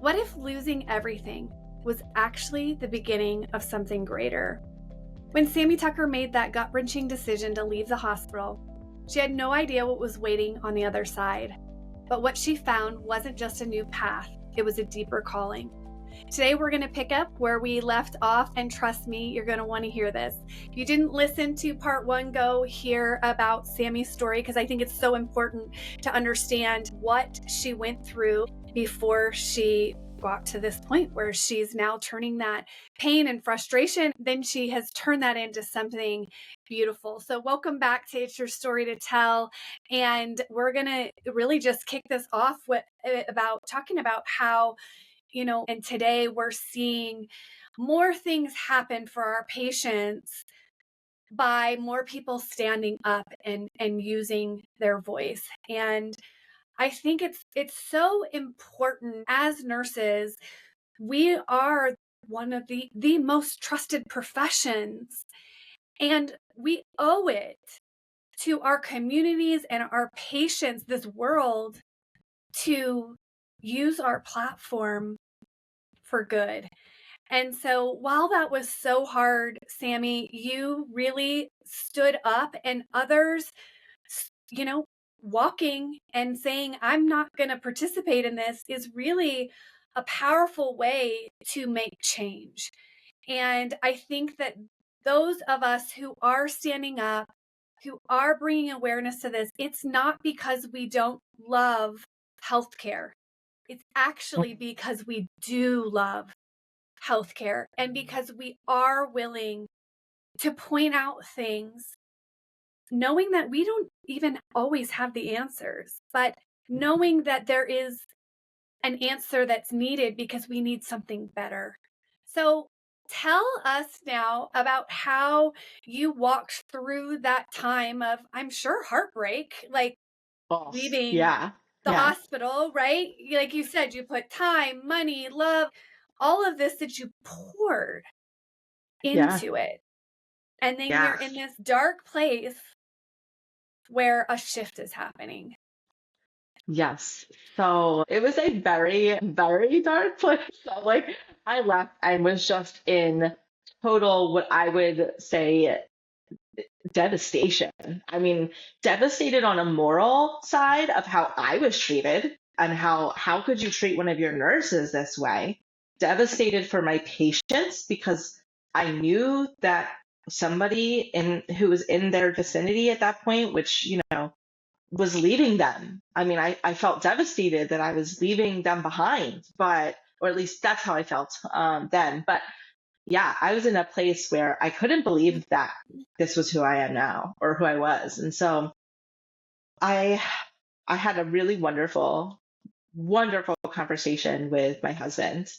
What if losing everything was actually the beginning of something greater? When Sammi Tucker made that gut-wrenching decision to leave the hospital, she had no idea what was waiting on the other side. But what she found wasn't just a new path, it was a deeper calling. Today, we're going to pick up where we left off, and trust me, you're going to want to hear this. If you didn't listen to part one, go hear about Sammi's story, because I think it's so important to understand what she went through before she got to this point where she's now turning that pain and frustration, then she has turned that into something beautiful. So welcome back to It's Your Story to Tell. And we're going to really just kick this off about talking about how, and today we're seeing more things happen for our patients by more people standing up and using their voice. And I think it's so important as nurses. We are one of the most trusted professions, and we owe it to our communities and our patients, this world, to use our platform for good. And so while that was so hard, Sammi, you really stood up, and others, walking and saying, I'm not going to participate in this, is really a powerful way to make change. And I think that those of us who are standing up, who are bringing awareness to this, it's not because we don't love healthcare. It's actually because we do love healthcare, and because we are willing to point out things, knowing that we don't even always have the answers, but knowing that there is an answer that's needed because we need something better. So tell us now about how you walked through that time of, I'm sure, heartbreak, like leaving the hospital, right? Like you said, you put time, money, love, all of this that you poured into it. And then you're in this dark place where a shift is happening. Yes. So it was a very, very dark place. So I left and was just in total, what I would say, devastation. I mean, devastated on a moral side of how I was treated and how could you treat one of your nurses this way? Devastated for my patients because I knew that somebody who was in their vicinity at that point, which, was leaving them. I mean, I felt devastated that I was leaving them behind, or at least that's how I felt then. But yeah, I was in a place where I couldn't believe that this was who I am now or who I was. And so I had a really wonderful, wonderful conversation with my husband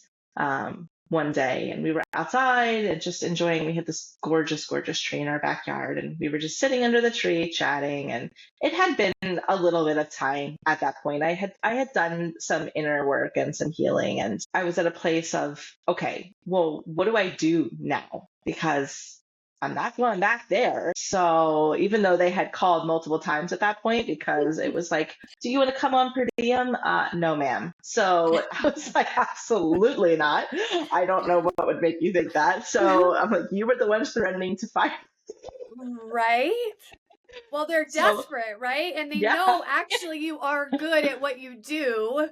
one day, and we were outside and just enjoying. We had this gorgeous, gorgeous tree in our backyard, and we were just sitting under the tree chatting. And it had been a little bit of time at that point. I had done some inner work and some healing, and I was at a place of, okay, well, what do I do now? Because I'm not going back there. So even though they had called multiple times at that point, because it was like, do you want to come on per diem? No, ma'am. So I was like, absolutely not. I don't know what would make you think that. So I'm like, you were the ones threatening to fire. Right? Well, they're desperate, right? And they know actually you are good at what you do,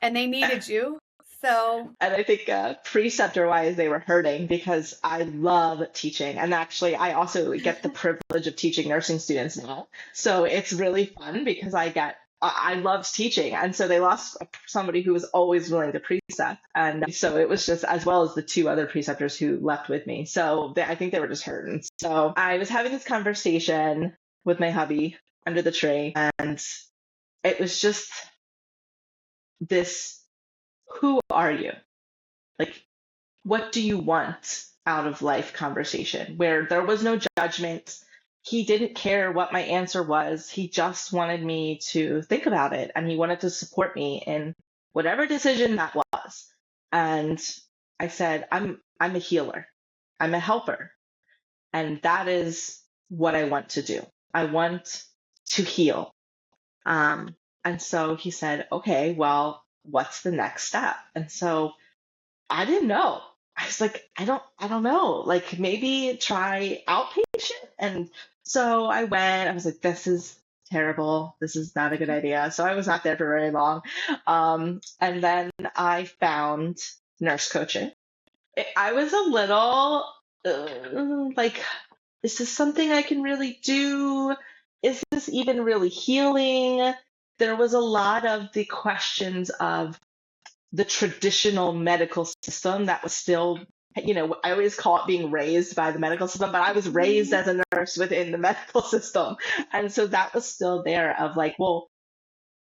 and they needed you. So, and I think preceptor wise, they were hurting because I love teaching. And actually, I also get the privilege of teaching nursing students now. So it's really fun because I loved teaching. And so they lost somebody who was always willing to precept. And so it was just, as well as the two other preceptors who left with me. So I think they were just hurting. So I was having this conversation with my hubby under the tree, and it was just this, who are you? Like, what do you want out of life conversation, where there was no judgment. He didn't care what my answer was. He just wanted me to think about it, and he wanted to support me in whatever decision that was. And I said, I'm a healer. I'm a helper. And that is what I want to do. I want to heal. And so he said, okay, well, what's the next step? And so I didn't know. I was like, I don't know. Like maybe try outpatient. And so I went, I was like, this is terrible. This is not a good idea. So I was not there for very long. And then I found nurse coaching. I was a little like, is this something I can really do? Is this even really healing? There was a lot of the questions of the traditional medical system that was still, I always call it being raised by the medical system, but I was raised as a nurse within the medical system. And so that was still there of like, well,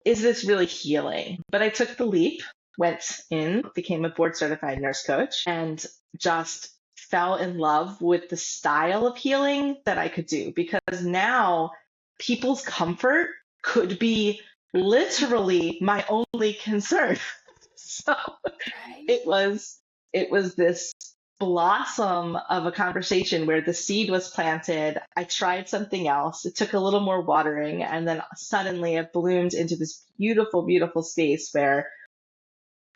is this really healing? But I took the leap, went in, became a board certified nurse coach, and just fell in love with the style of healing that I could do because now people's comfort could be literally my only concern. So Right. it was this blossom of a conversation where the seed was planted. I tried something else. It took a little more watering, and then suddenly it bloomed into this beautiful, beautiful space where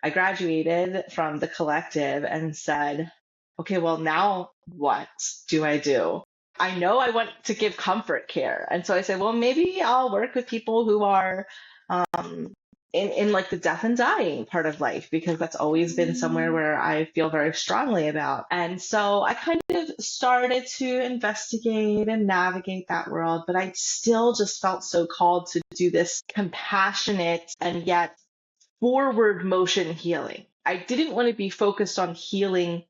I graduated from the collective and said, okay, well, now what do I do? I know I want to give comfort care. And so I said, well, maybe I'll work with people who are um, in like the death and dying part of life, because that's always been somewhere Mm. where I feel very strongly about. And so I kind of started to investigate and navigate that world, but I still just felt so called to do this compassionate and yet forward motion healing. I didn't want to be focused on healing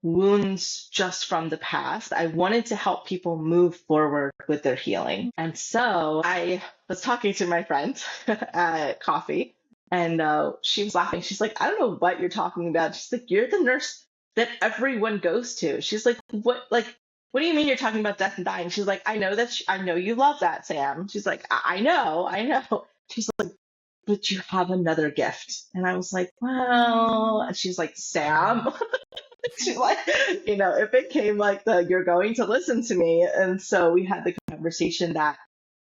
wounds just from the past. I wanted to help people move forward with their healing. And so I was talking to my friend at coffee, and she was laughing. She's like, I don't know what you're talking about. She's like, you're the nurse that everyone goes to. She's like, what do you mean you're talking about death and dying? She's like, I know that, I know you love that, Sam. She's like, I know, I know. She's like, but you have another gift. And I was like, well, and she's like, Sam. She's like, it became like you're going to listen to me. And so we had the conversation that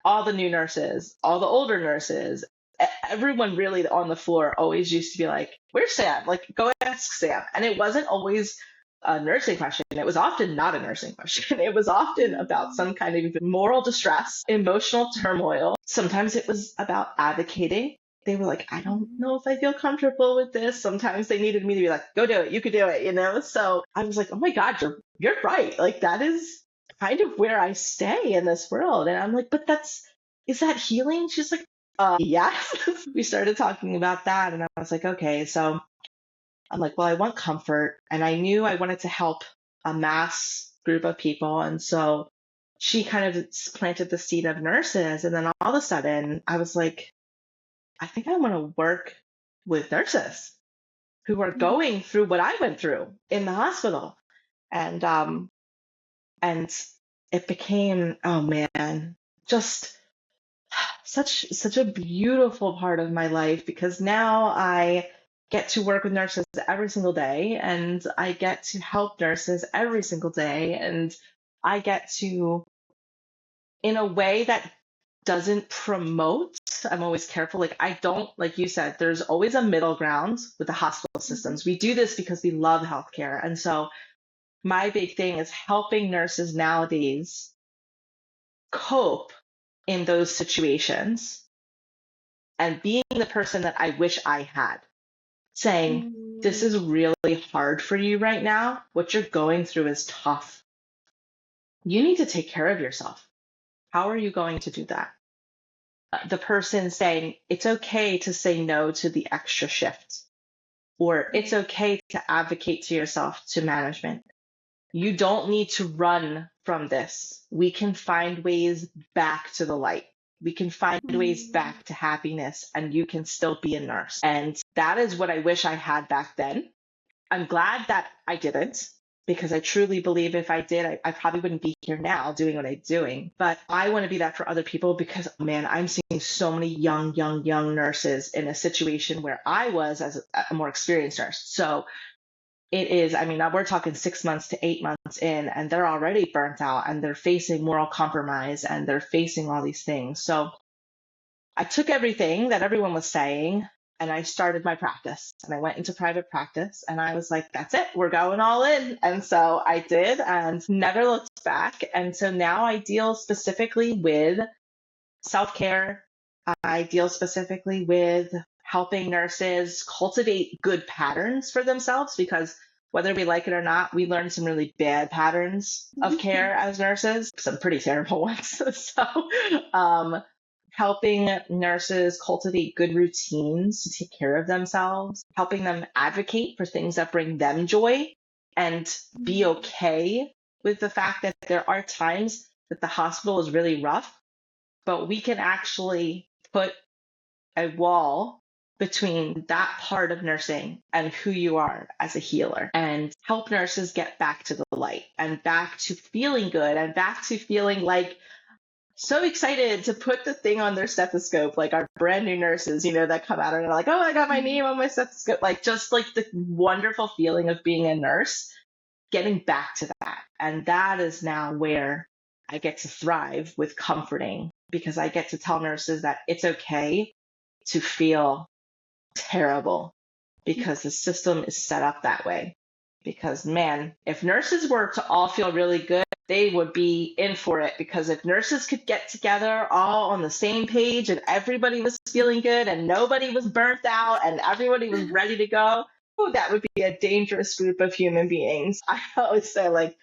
all the new nurses, all the older nurses, everyone really on the floor always used to be like, where's Sam? Like, go ask Sam. And it wasn't always a nursing question. It was often not a nursing question. It was often about some kind of moral distress, emotional turmoil. Sometimes it was about advocating. They were like, I don't know if I feel comfortable with this. Sometimes they needed me to be like, go do it. You could do it. So I was like, oh my God, you're right. Like that is kind of where I stay in this world. And I'm like, but is that healing? She's like, yes. We started talking about that. And I was like, okay. So I'm like, well, I want comfort. And I knew I wanted to help a mass group of people. And so she kind of planted the seed of nurses. And then all of a sudden, I was like, I think I want to work with nurses who are going through what I went through in the hospital. And and it became, oh man, just such a beautiful part of my life, because now I get to work with nurses every single day, and I get to help nurses every single day, and I get to, in a way that doesn't promote. I'm always careful. Like, I don't, like you said, there's always a middle ground with the hospital systems. We do this because we love healthcare. And so my big thing is helping nurses nowadays cope in those situations and being the person that I wish I had, saying, this is really hard for you right now. What you're going through is tough. You need to take care of yourself. How are you going to do that? The person saying, it's okay to say no to the extra shift, or it's okay to advocate to yourself, to management. You don't need to run from this. We can find ways back to the light. We can find ways back to happiness, and you can still be a nurse. And that is what I wish I had back then. I'm glad that I didn't, because I truly believe if I did, I probably wouldn't be here now doing what I'm doing. But I want to be that for other people, because, man, I'm seeing so many young nurses in a situation where I was as a more experienced nurse. So it is, I mean, we're talking 6 months to 8 months in, and they're already burnt out, and they're facing moral compromise, and they're facing all these things. So I took everything that everyone was saying, and I started my practice, and I went into private practice, and I was like, that's it, we're going all in. And so I did, and never looked back. And so now I deal specifically with self-care. I deal specifically with helping nurses cultivate good patterns for themselves, because whether we like it or not, we learn some really bad patterns of care as nurses, some pretty terrible ones. So, helping nurses cultivate good routines to take care of themselves, helping them advocate for things that bring them joy, and be okay with the fact that there are times that the hospital is really rough, but we can actually put a wall between that part of nursing and who you are as a healer, and help nurses get back to the light and back to feeling good and back to feeling like so excited to put the thing on their stethoscope, like our brand new nurses, that come out and are like, oh, I got my name on my stethoscope. Like, just like the wonderful feeling of being a nurse, getting back to that. And that is now where I get to thrive with comforting, because I get to tell nurses that it's okay to feel terrible, because the system is set up that way. Because, man, if nurses were to all feel really good, they would be in for it. Because if nurses could get together all on the same page and everybody was feeling good and nobody was burnt out and everybody was ready to go, that would be a dangerous group of human beings. I always say, like,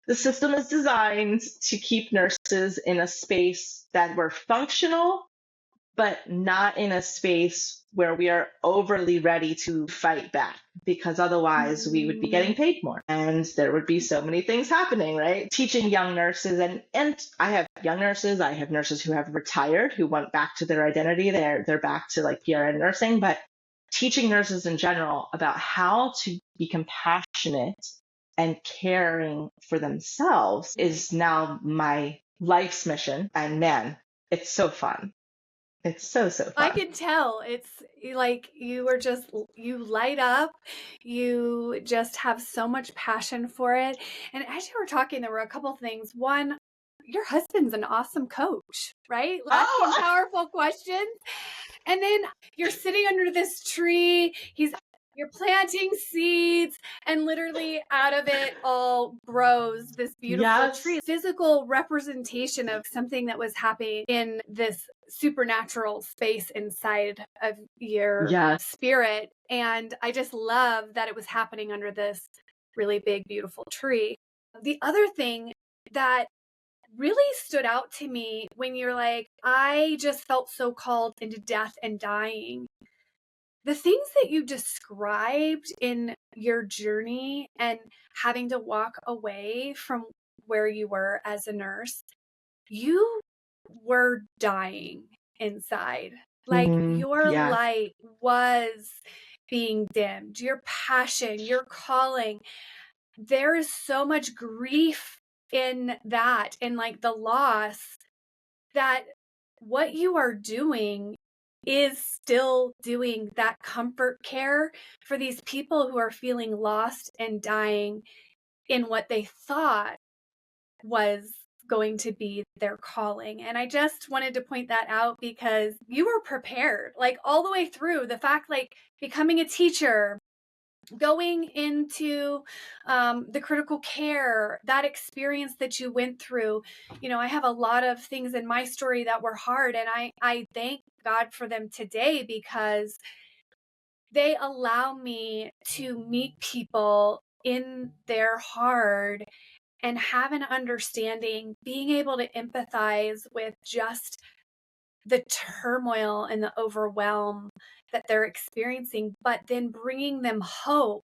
the system is designed to keep nurses in a space that we're functional, but not in a space where we are overly ready to fight back, because otherwise we would be getting paid more and there would be so many things happening, right? Teaching young nurses, and I have young nurses, I have nurses who have retired, who went back to their identity, they're back to like PRN nursing, but teaching nurses in general about how to be compassionate and caring for themselves is now my life's mission. And man, it's so fun. It's so fun. I can tell. It's like you light up. You just have so much passion for it. And as you were talking, there were a couple things. One, your husband's an awesome coach, right? Asking powerful questions. And then you're sitting under this tree. You're planting seeds, and literally out of it all grows this beautiful tree. Physical representation of something that was happening in this supernatural space inside of your spirit. And I just love that it was happening under this really big, beautiful tree. The other thing that really stood out to me when you're like, I just felt so called into death and dying. The things that you described in your journey and having to walk away from where you were as a nurse, you were dying inside. Like your light was being dimmed, your passion, your calling. There is so much grief in that, and like the loss, that what you are doing is still doing that comfort care for these people who are feeling lost and dying in what they thought was going to be their calling. And I just wanted to point that out because you were prepared, like all the way through. The fact, like becoming a teacher, going into the critical care, that experience that you went through. I have a lot of things in my story that were hard, and I thank God for them today, because they allow me to meet people in their hard and have an understanding, being able to empathize with just the turmoil and the overwhelm that they're experiencing, but then bringing them hope.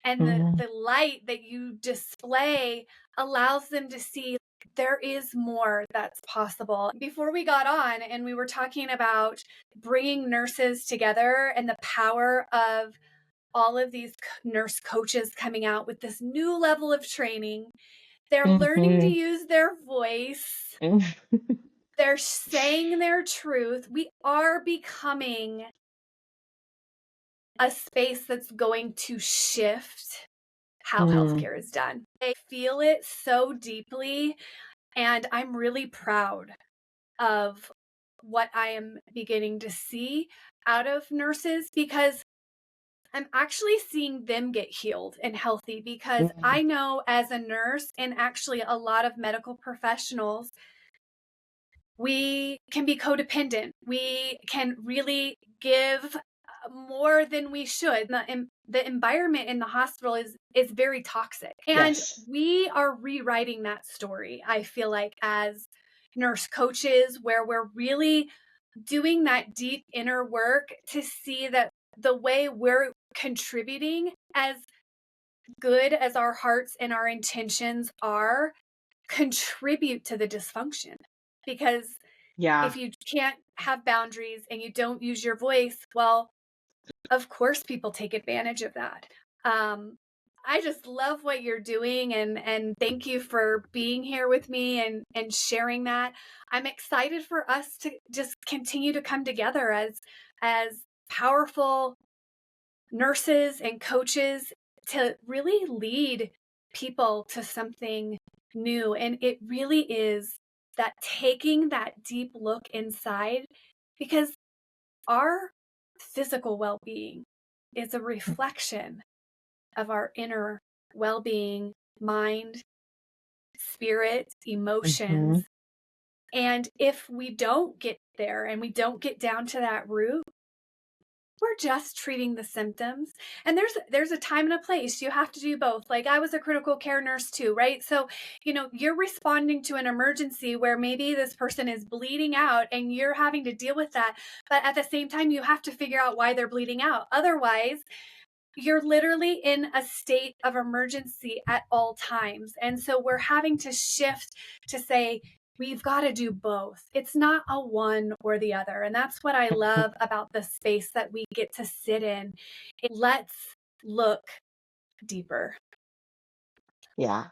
And the light that you display allows them to see there is more that's possible. Before we got on and we were talking about bringing nurses together and the power of all of these nurse coaches coming out with this new level of training, they're learning to use their voice. They're saying their truth. We are becoming a space that's going to shift how healthcare is done. I feel it so deeply, and I'm really proud of what I am beginning to see out of nurses, because I'm actually seeing them get healed and healthy, because Mm, I know as a nurse and actually a lot of medical professionals, we can be codependent. We can really give more than we should. The environment in the hospital is very toxic. And yes. we are rewriting that story, I feel like, as nurse coaches, where we're really doing that deep inner work to see that the way we're contributing, as good as our hearts and our intentions are, contribute to the dysfunction. Because Yeah. if you can't have boundaries and you don't use your voice, well, of course people take advantage of that. Um, I just love what you're doing, and thank you for being here with me and sharing that. I'm excited for us to just continue to come together as powerful nurses and coaches to really lead people to something new. And it really is that taking that deep look inside, because our physical well being is a reflection of our inner well being, mind, spirit, Hmm. emotions. And if we don't get there and we don't get down to that root, we're just treating the symptoms. And there's a time and a place. You have to do both. Like, I was a critical care nurse too, right? So, you're responding to an emergency where maybe this person is bleeding out and you're having to deal with that. But at the same time, you have to figure out why they're bleeding out. Otherwise, you're literally in a state of emergency at all times. And so we're having to shift to say, we've got to do both. It's not a one or the other. And that's what I love about the space that we get to sit in. Let's look deeper. Yeah.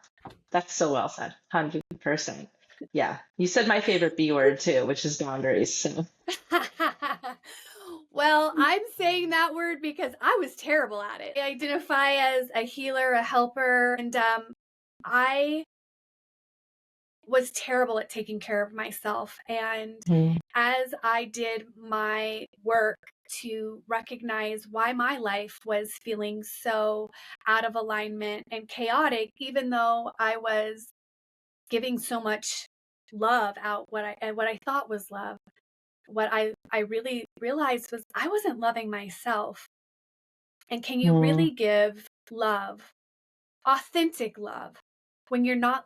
That's so well said. 100%. Yeah. You said my favorite B word too, which is boundaries. So, Well, I'm saying that word because I was terrible at it. I identify as a healer, a helper, and I was terrible at taking care of myself. And mm, as I did my work to recognize why my life was feeling so out of alignment and chaotic, even though I was giving so much love out, what I thought was love, what I really realized was I wasn't loving myself. And can you mm, really give love, authentic love, when you're not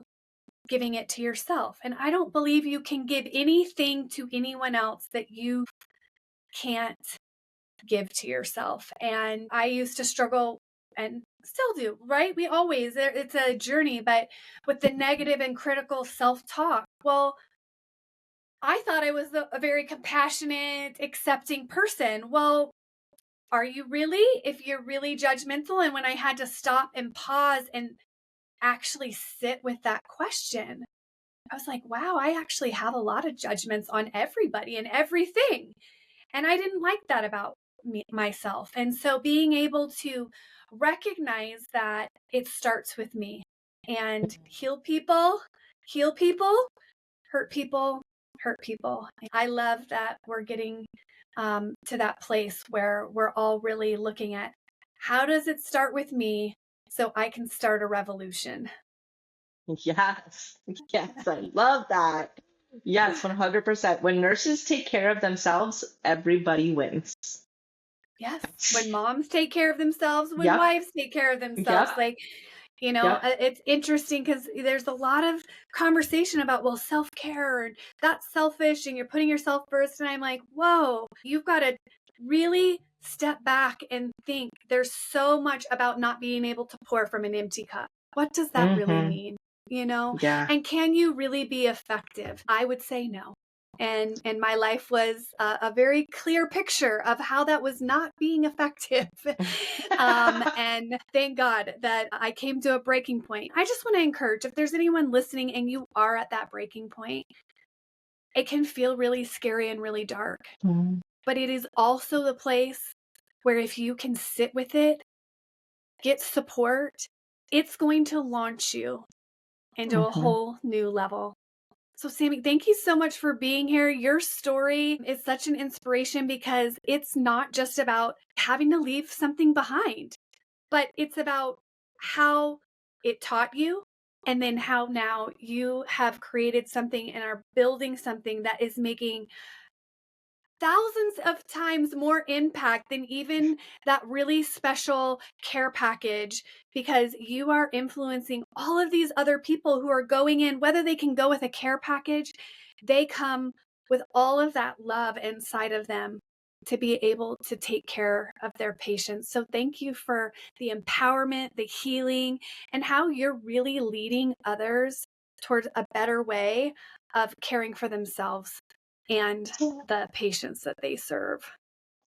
giving it to yourself? And I don't believe you can give anything to anyone else that you can't give to yourself. And I used to struggle and still do, right? We always, it's a journey, but with the negative and critical self talk. Well, I thought I was a very compassionate, accepting person. Well, are you really? If you're really judgmental? And when I had to stop and pause and actually sit with that question, I was like, wow, I actually have a lot of judgments on everybody and everything. And I didn't like that about myself. And so being able to recognize that it starts with me, and heal people, hurt people, hurt people. I love that we're getting to that place where we're all really looking at, how does it start with me so I can start a revolution? yes. Yes. I love that. Yes. 100%. When nurses take care of themselves, everybody wins. Yes. When moms take care of themselves, when Yep. wives take care of themselves, Yep. like, Yep. it's interesting because there's a lot of conversation about, well, self care and that's selfish and you're putting yourself first. And I'm like, whoa, you've got to really step back and think. There's so much about not being able to pour from an empty cup. What does that really Hmm. mean? Yeah. And can you really be effective? I would say no. And my life was a very clear picture of how that was not being effective. And thank God that I came to a breaking point. I just want to encourage, if there's anyone listening and you are at that breaking point, it can feel really scary and really dark, Mm-hmm. but it is also the place where if you can sit with it, get support, it's going to launch you into a whole new level. So, Sammy, thank you so much for being here. Your story is such an inspiration because it's not just about having to leave something behind, but it's about how it taught you, and then how now you have created something and are building something that is making thousands of times more impact than even that really special care package, because you are influencing all of these other people who are going in, whether they can go with a care package, they come with all of that love inside of them to be able to take care of their patients. So thank you for the empowerment, the healing, and how you're really leading others towards a better way of caring for themselves and the patients that they serve.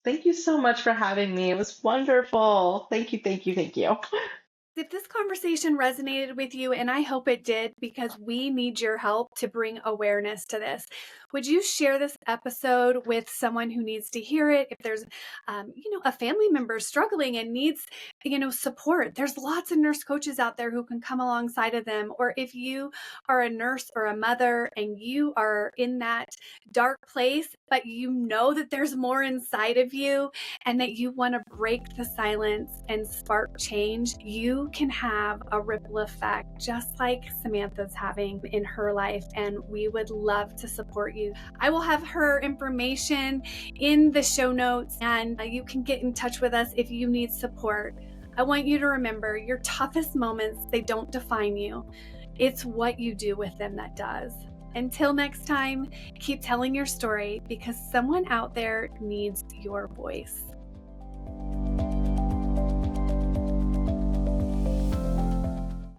Thank you so much for having me. It was wonderful. Thank you, thank you, thank you. If this conversation resonated with you, and I hope it did because we need your help to bring awareness to this, would you share this episode with someone who needs to hear it? If there's, a family member struggling and needs, support, there's lots of nurse coaches out there who can come alongside of them. Or if you are a nurse or a mother and you are in that dark place, but you know that there's more inside of you and that you want to break the silence and spark change, you can have a ripple effect just like Samantha's having in her life. And we would love to support you. I will have her information in the show notes, and you can get in touch with us if you need support. I want you to remember your toughest moments, they don't define you. It's what you do with them that does. Until next time, keep telling your story because someone out there needs your voice.